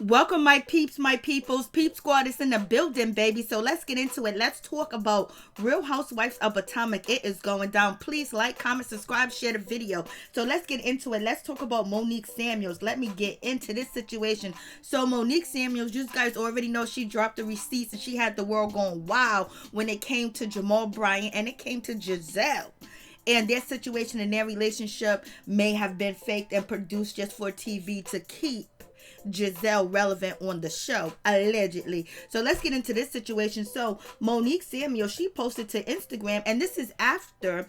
Welcome, my peeps, my peoples. Peep Squad is in the building, baby. So let's get into it. Let's talk about Real Housewives of Potomac. It is going down. Please like, comment, subscribe, share the video. So let's get into it. Let's talk about Monique Samuels. Let me get into this situation. So Monique Samuels, you guys already know she dropped the receipts and she had the world going wow when it came to Jamal Bryant and it came to Giselle. And their situation and their relationship may have been faked and produced just for TV to keep Giselle relevant on the show, allegedly. So let's get into this situation. So Monique Samuel, she posted to Instagram, and this is after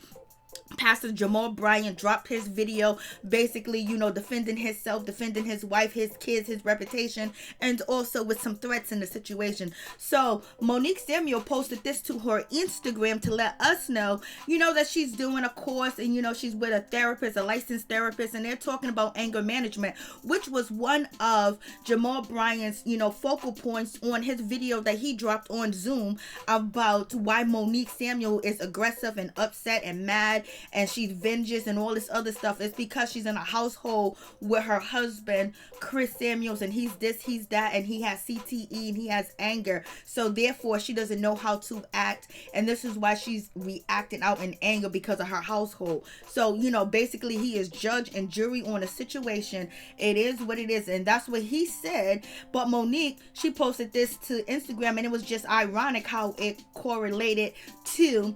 Pastor Jamal Bryant dropped his video, basically, defending himself, defending his wife, his kids, his reputation, and also with some threats in the situation. So Monique Samuel posted this to her Instagram to let us know, that she's doing a course and, she's with a therapist, a licensed therapist, and they're talking about anger management, which was one of Jamal Bryant's, focal points on his video that he dropped on Zoom about why Monique Samuel is aggressive and upset and mad and she's vengeance and all this other stuff. It's because she's in a household with her husband Chris Samuels, and he's this, he's that, and he has CTE and he has anger, so therefore she doesn't know how to act, and this is why she's reacting out in anger because of her household. So basically he is judge and jury on a situation. It is what it is, and that's what he said. But Monique, she posted this to Instagram, and it was just ironic how it correlated to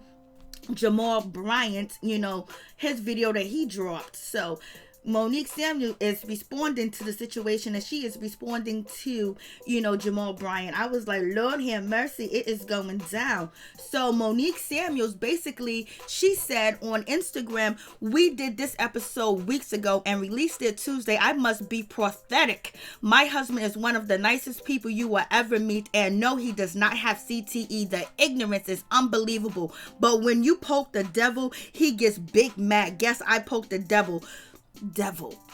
Jamal Bryant, his video that he dropped. So Monique Samuel is responding to the situation, and she is responding to, Jamal Bryant. I was like, Lord have mercy, it is going down. So Monique Samuels, basically, she said on Instagram, we did this episode weeks ago and released it Tuesday. I must be prophetic. My husband is one of the nicest people you will ever meet, and no, he does not have CTE. The ignorance is unbelievable. But when you poke the devil, he gets big mad. Guess I poked the devil.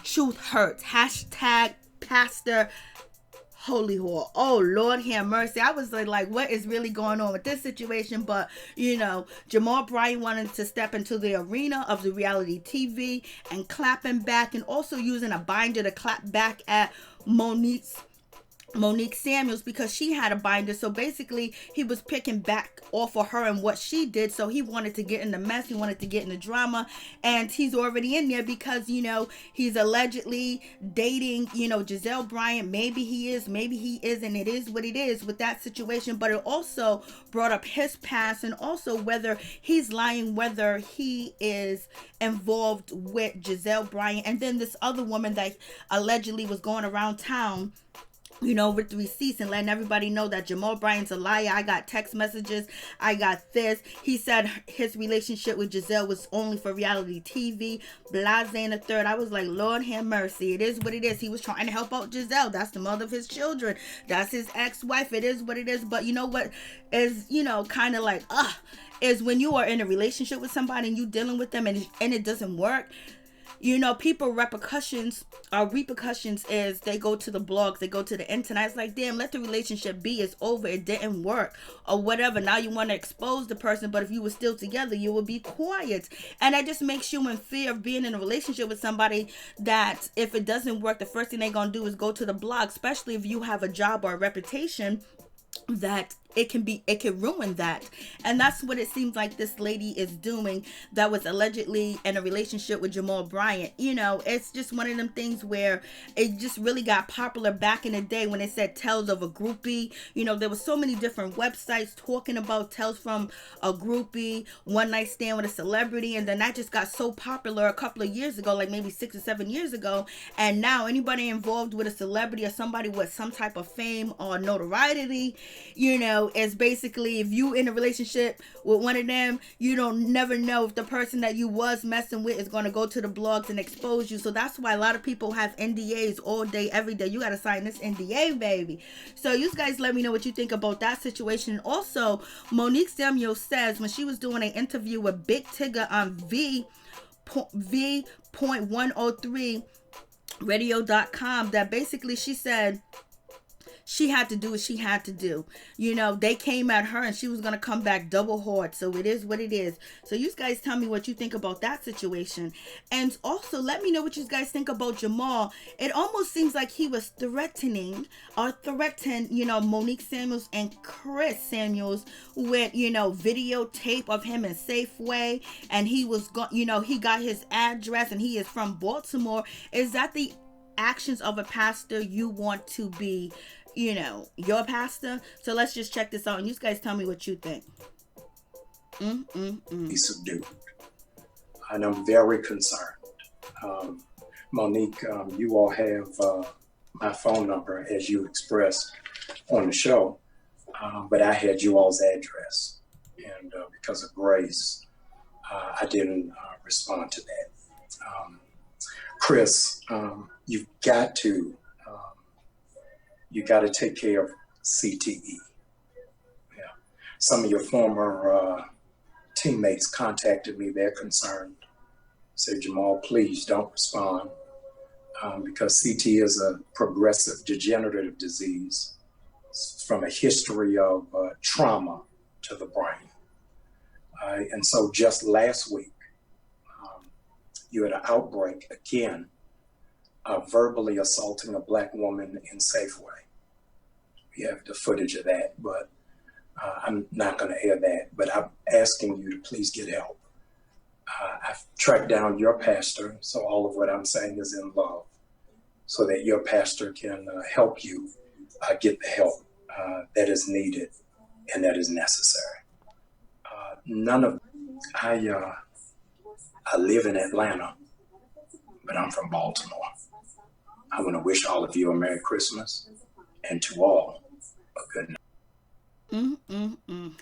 Truth hurts. Hashtag pastor holy whore. Oh Lord have mercy. I was like, what is really going on with this situation? But Jamal Bryant wanted to step into the arena of the reality TV and clapping back, and also using a binder to clap back at Monique Samuels because she had a binder. So basically he was picking back off of her and what she did. So he wanted to get in the mess, he wanted to get in the drama, and he's already in there because he's allegedly dating Giselle Bryant. Maybe he is, maybe he isn't. It is what it is with that situation. But it also brought up his past, and also whether he's lying, whether he is involved with Giselle Bryant and then this other woman that allegedly was going around town with the receipts and letting everybody know that Jamal Bryant's a liar. I got text messages. I got this. He said his relationship with Giselle was only for reality TV. Blase and the third. I was like, Lord have mercy. It is what it is. He was trying to help out Giselle. That's the mother of his children. That's his ex-wife. It is what it is. But you know what is, kind of like, is when you are in a relationship with somebody and you dealing with them and it doesn't work. People repercussions is they go to the blogs, they go to the internet. It's like, damn, let the relationship be. It's over. It didn't work or whatever. Now you want to expose the person, but if you were still together, you would be quiet. And that just makes you in fear of being in a relationship with somebody that if it doesn't work, the first thing they're going to do is go to the blog, especially if you have a job or a reputation that it can ruin that. And that's what it seems like this lady is doing that was allegedly in a relationship with Jamal Bryant. It's just one of them things where it just really got popular back in the day when it said tells of a groupie. There were so many different websites talking about tells from a groupie, one night stand with a celebrity, and then that just got so popular a couple of years ago, like maybe 6 or 7 years ago. And now anybody involved with a celebrity or somebody with some type of fame or notoriety, is basically, if you in a relationship with one of them, you don't never know if the person that you was messing with is going to go to the blogs and expose you. So that's why a lot of people have NDAs all day, every day. You got to sign this NDA, baby. So you guys let me know what you think about that situation. And also, Monique Samuel says when she was doing an interview with Big Tigger on V.103 radio.com that basically she said she had to do what she had to do. They came at her and she was going to come back double hard. So it is what it is. So you guys tell me what you think about that situation. And also let me know what you guys think about Jamal. It almost seems like he was threatened, Monique Samuels and Chris Samuels with, videotape of him in Safeway. And he was, he got his address and he is from Baltimore. Is that the actions of a pastor you want to be, your pastor? So let's just check this out and you guys tell me what you think. Be subdued. And I'm very concerned. Monique, you all have my phone number as you expressed on the show, but I had you all's address. And because of grace, I didn't respond to that. Chris, you've got to take care of CTE. Yeah. Some of your former teammates contacted me. They're concerned. Said, Jamal, please don't respond because CTE is a progressive degenerative disease from a history of trauma to the brain. And so just last week, you had an outbreak again of verbally assaulting a Black woman in Safeway. We have the footage of that, but I'm not going to air that. But I'm asking you to please get help. I've tracked down your pastor, so all of what I'm saying is in love, so that your pastor can help you get the help that is needed and that is necessary. I live in Atlanta, but I'm from Baltimore. I want to wish all of you a Merry Christmas and to all a good night.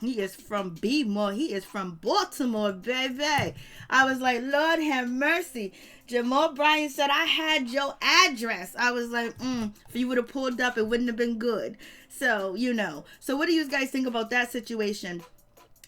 He is from B-more. He is from Baltimore, baby. I was like, Lord have mercy. Jamal Bryant said, I had your address. I was like, if you would have pulled up, it wouldn't have been good. So, So what do you guys think about that situation?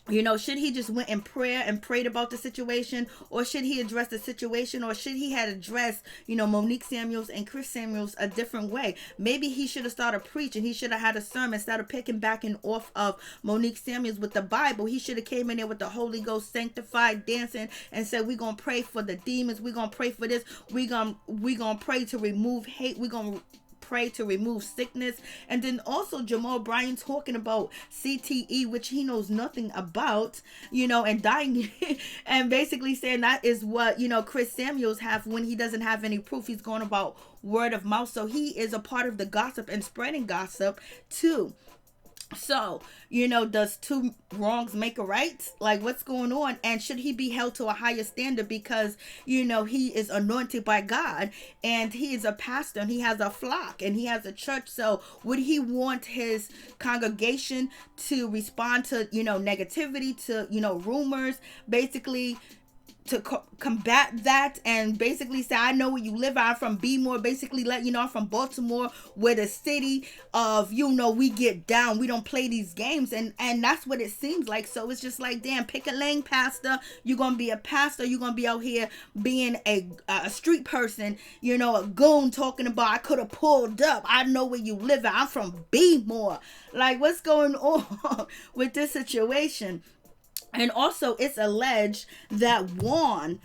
Should he just went in prayer and prayed about the situation, or should he address the situation, or should he had addressed, Monique Samuels and Chris Samuels a different way? Maybe he should have started preaching. He should have had a sermon instead of picking back and off of Monique Samuels with the Bible. He should have came in there with the Holy Ghost sanctified dancing and said, we're going to pray for the demons. We're going to pray for this. We're going to pray to remove hate. We're going to pray to remove sickness. And then also Jamal Bryant talking about CTE, which he knows nothing about, and dying and basically saying that is what, Chris Samuels have when he doesn't have any proof. He's going about word of mouth. So he is a part of the gossip and spreading gossip too. So, does two wrongs make a right? Like, what's going on? And should he be held to a higher standard because, he is anointed by God and he is a pastor and he has a flock and he has a church. So would he want his congregation to respond to, negativity, to, rumors, basically to combat that and basically say, I know where you live. I'm from B-more, basically let you know I'm from Baltimore, where the city of, we get down. We don't play these games. And that's what it seems like. So it's just like, damn, pick a lane, pastor. You're going to be a pastor. You're going to be out here being a street person, a goon talking about, I could have pulled up. I know where you live at. I'm from B-more. Like, what's going on with this situation? And also, it's alleged that Juan,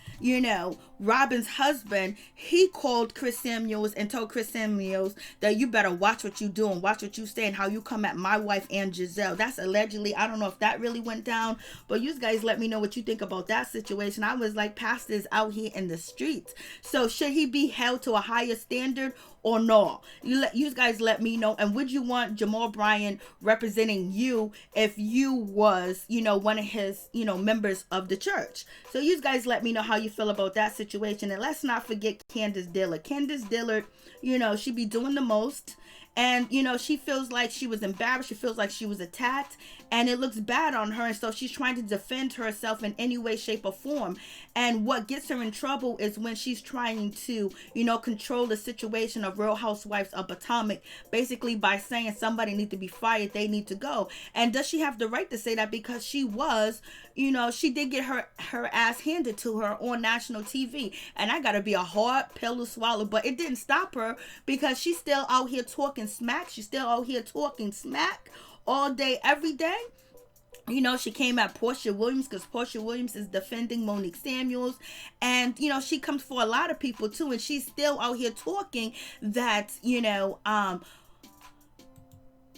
Robin's husband, he called Chris Samuels and told Chris Samuels that you better watch what you do and watch what you say and how you come at my wife and Giselle. That's allegedly. I don't know if that really went down, but you guys let me know what you think about that situation. I was like, pastors out here in the streets. So should he be held to a higher standard or no? You guys let me know. And would you want Jamal Bryant representing you if you was, one of his, members of the church? So you guys let me know how you feel about that situation. And let's not forget Candice Dillard. Candice Dillard, she be doing the most. And, she feels like she was embarrassed. She feels like she was attacked. And it looks bad on her. And so she's trying to defend herself in any way, shape, or form. And what gets her in trouble is when she's trying to, control the situation of Real Housewives of Potomac. Basically by saying somebody need to be fired. They need to go. And does she have the right to say that? Because she was, she did get her ass handed to her on national TV. And I got to be a hard pill to swallow. But it didn't stop her because she's still out here talking talking smack. She's still out here talking smack all day, every day. You know, she came at Portia Williams because Portia Williams is defending Monique Samuels. And, you know, she comes for a lot of people too. And she's still out here talking that, you know,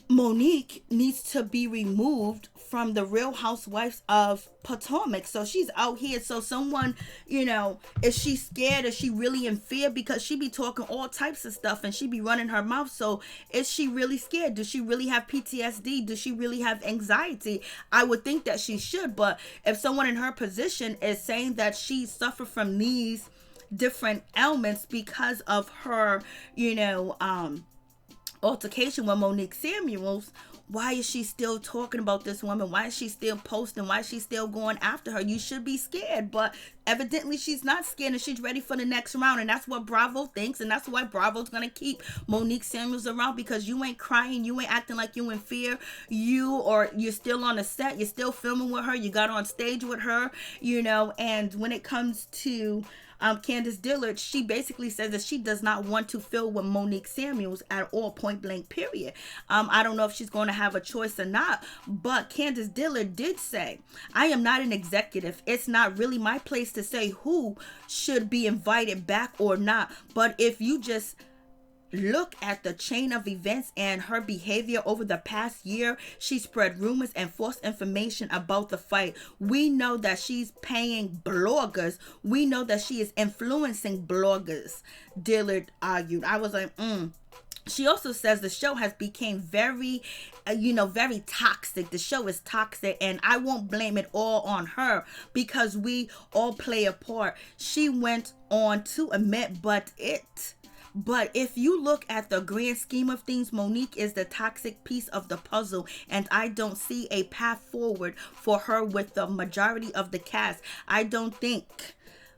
Monique needs to be removed from the Real Housewives of Potomac. So she's out here. So someone, you know, is she scared? Is she really in fear? Because she be talking all types of stuff and she be running her mouth. So is she really scared? Does she really have PTSD? Does she really have anxiety? I would think that she should. But if someone in her position is saying that she suffered from these different ailments because of her, you know, altercation with Monique Samuels, why is she still talking about this woman? Why is she still posting? Why is she still going after her? You should be scared, but evidently she's not scared and she's ready for the next round. And that's what Bravo thinks, and that's why Bravo's gonna keep Monique Samuels around, because you ain't crying, you ain't acting like you in fear. You're still on the set, you're still filming with her, you got on stage with her, you know. And when it comes to Candice Dillard, she basically says that she does not want to film with Monique Samuels at all, point blank, period. I don't know if she's going to have a choice or not, but Candice Dillard did say, I am not an executive. It's not really my place to say who should be invited back or not. But if you just look at the chain of events and her behavior over the past year, she spread rumors and false information about the fight. We know that she's paying bloggers. We know that she is influencing bloggers, Dillard argued. I was like, She also says the show has become very, very toxic. The show is toxic, and I won't blame it all on her because we all play a part. She went on to admit, But if you look at the grand scheme of things, Monique is the toxic piece of the puzzle, and I don't see a path forward for her with the majority of the cast. I don't think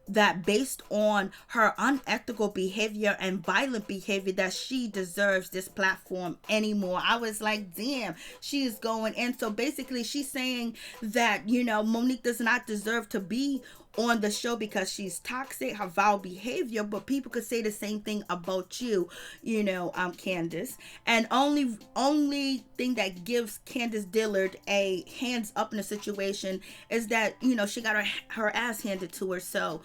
that based on her unethical behavior and violent behavior that she deserves this platform anymore. I was like, damn, she is going in. So basically she's saying that, Monique does not deserve to be on the show because she's toxic, her vile behavior, but people could say the same thing about you, Candice. And only thing that gives Candice Dillard a hands up in the situation is that, she got her ass handed to her. So,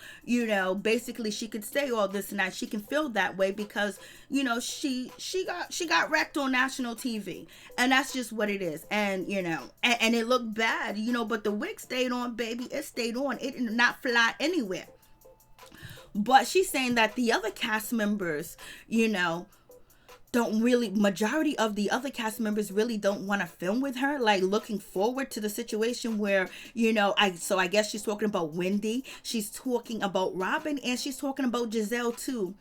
basically she could say all this and that. She can feel that way because, she got wrecked on national TV. And that's just what it is. And, and it looked bad, but the wig stayed on, baby. It stayed on. It did not fly anywhere. But she's saying that the other cast members, majority of the other cast members really don't want to film with her, like looking forward to the situation where, I guess she's talking about Wendy, she's talking about Robin, and she's talking about Giselle too,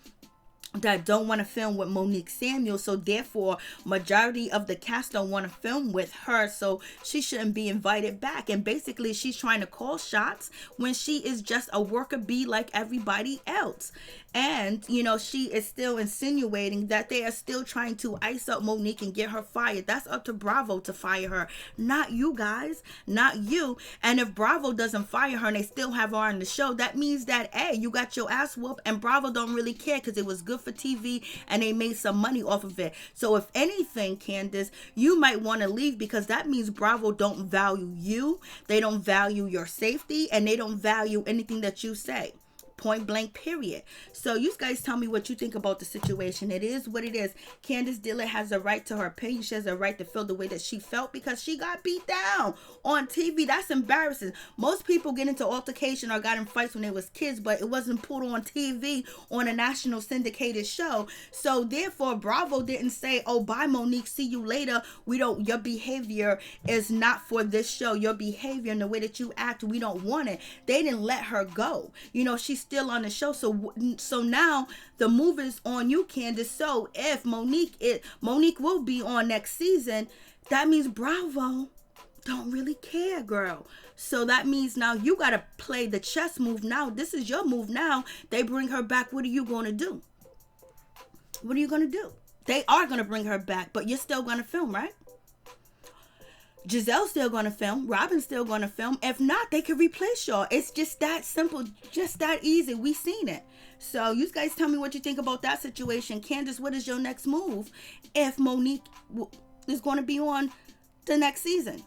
that don't want to film with Monique Samuels. So therefore majority of the cast don't want to film with her, so she shouldn't be invited back. And basically she's trying to call shots when she is just a worker bee like everybody else. And she is still insinuating that they are still trying to ice up Monique and get her fired. That's up to Bravo to fire her, not you guys, not you. And if Bravo doesn't fire her and they still have her on the show, that means that you got your ass whooped, and Bravo don't really care because it was good for TV and they made some money off of it. So if anything, Candice, you might want to leave, because that means Bravo don't value you, they don't value your safety, and they don't value anything that you say. Point blank, period. So you guys tell me what you think about the situation. It is what it is. Candice Dillard has a right to her opinion. She has a right to feel the way that she felt because she got beat down on TV. That's embarrassing. Most people get into altercation or got in fights when they was kids, but it wasn't put on TV on a national syndicated show. So therefore Bravo didn't say, oh, bye Monique, see you later. Your behavior is not for this show. Your behavior and the way that you act, we don't want it. They didn't let her go. She's still on the show. So now the move is on you, Candice. So if Monique will be on next season, that means Bravo don't really care, girl. So that means now you got to play the chess move now. This is your move now. They bring her back. What are you going to do? What are you going to do? They are going to bring her back, but you're still going to film, right? Giselle's still going to film. Robin's still going to film. If not, they could replace y'all. It's just that simple, just that easy. We seen it. So you guys tell me what you think about that situation. Candice, what is your next move if Monique is going to be on the next season?